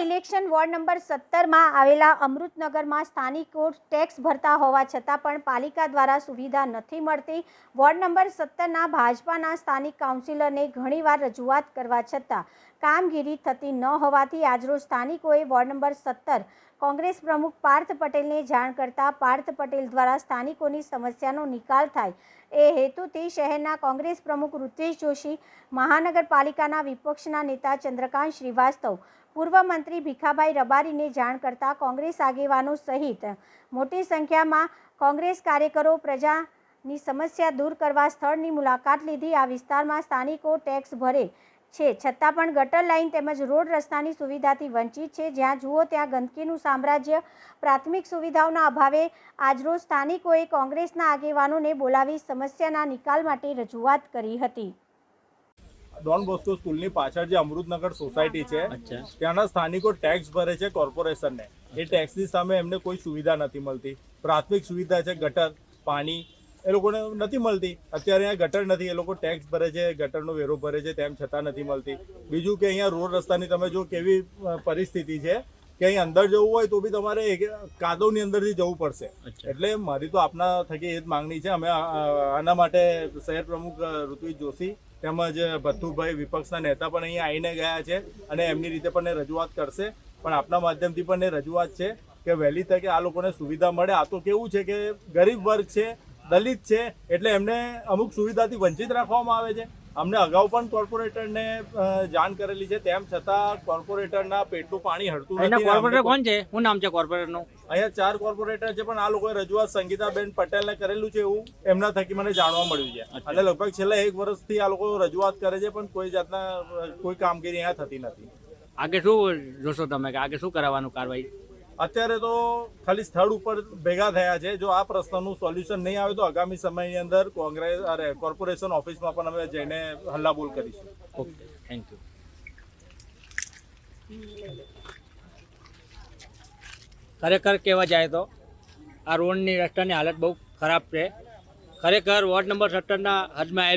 Election ward number 17માં આવેલા અમૃતનગરમાં સ્થાનિકો tax ભરતા હોવા છતાં પણ પાલિકા દ્વારા સુવિધા નથી મળતી। વોર્ડ નંબર 17ના ભાજપાના સ્થાનિક કાઉન્સિલરને ઘણીવાર રજૂઆત કરવા છતાં કામગીરી થતી ન હોવાથી આજરોજ સ્થાનિકોએ વોર્ડ નંબર 17 કોંગ્રેસ પ્રમુખ પાર્થ પટેલને જાણ કરતા પાર્થ પટેલ દ્વારા સ્થાનિકોની સમસ્યાનો નિકાલ થાય એ હેતુથી શહેરના કોંગ્રેસ પ્રમુખ ઋત્વિજ જોશી, મહાનગરપાલિકાના વિપક્ષના નેતા ચંદ્રકાંત શ્રીવાસ્તવ, પૂર્વ મંત્રી ભીખાભાઈ રબારીને જાણ કરતા કોંગ્રેસ આગેવાનો સહિત મોટી સંખ્યામાં કોંગ્રેસ કાર્યકરો પ્રજાની સમસ્યા દૂર કરવા સ્થળની મુલાકાત લીધી। આ વિસ્તારમાં સ્થાનિકો ટેક્સ ભરે છે છતાં પણ ગટર લાઇન તેમજ રોડ રસ્તાની સુવિધાથી વંચિત છે। જ્યાં જુઓ ત્યાં ગંદકીનું સામ્રાજ્ય। પ્રાથમિક સુવિધાઓના અભાવે આજરોજ સ્થાનિકોએ કોંગ્રેસના આગેવાનોને બોલાવી સમસ્યાના નિકાલ માટે રજૂઆત કરી હતી। ડોન બોસ્કો સ્કૂલની પાછળ જે અમૃતનગર સોસાયટી છે ત્યાંના સ્થાનિકો ટેક્સ ભરે છે કોર્પોરેશનને। એ ટેક્સની સામે એમને કોઈ સુવિધા નથી મળતી। પ્રાથમિક સુવિધા છે ગટર, પાણી, એ લોકોને નથી મળતી। અત્યારે અહીંયા ગટર નથી, એ લોકો ટેક્સ ભરે છે, ગટરનો વેરો ભરે છે, તેમ છતાં નથી મળતી। બીજું કે અહીંયા રોડ રસ્તાની તમે જો કેવી પરિસ્થિતિ છે કે અહીં અંદર જવું હોય તો બી તમારે કાદવની અંદરથી જવું પડશે। એટલે મારી તો આપના થકી એ જ માંગણી છે। અમે આના માટે શહેર પ્રમુખ ઋત્વિજ જોશી તેમજ ભથ્થુભાઈ વિપક્ષના નેતા પણ અહીંયા આવીને ગયા છે અને એમની રીતે પણ રજૂઆત કરશે। પણ આપના માધ્યમથી પણ એ રજૂઆત છે કે વહેલી તકે આ લોકોને સુવિધા મળે। આ તો કેવું છે કે ગરીબ વર્ગ છે, દલિત છે, એટલે એમને અમુક સુવિધાથી વંચિત રાખવામાં આવે છે। અમને અગાઉ પણ કોર્પોરેટરને જાણ કરેલી છે, તેમ છતાં કોર્પોરેટરના પેટનું પાણી હળતું નથી। કોર્પોરેટર કોણ છે? શું નામ છે કોર્પોરેટરનું? અહીંયા 4 કોર્પોરેટર છે, પણ આ લોકોએ રજૂઆત સંગીતાબેન પટેલને કરેલું છે એવું એમના થકી મને જાણવા મળ્યું છે। અને લગભગ છેલ્લા 1 વર્ષથી આ લોકો રજૂઆત કરે છે, પણ કોઈ જાતના કોઈ કામગીરી અહીંયા થતી નથી। આગે શું જોશો તમે કે આગે શું કરાવવાનું કાર્યવાહી? અત્યારે તો ખાલી સ્થળ ઉપર ભેગા થયા છે। જો આ પ્રશ્નનું સોલ્યુશન નહીં આવે તો આગામી સમયની અંદર કોર્પોરેશન ઓફિસમાં પણ અમે જઈને હલ્લાબોલ કરીશું। Okay, thank you. ખરેખર કહેવા જાય તો આ રોડની રસ્તાની હાલત બહુ ખરાબ છે। ખરેખર વોર્ડ નંબર 17ના હદમાં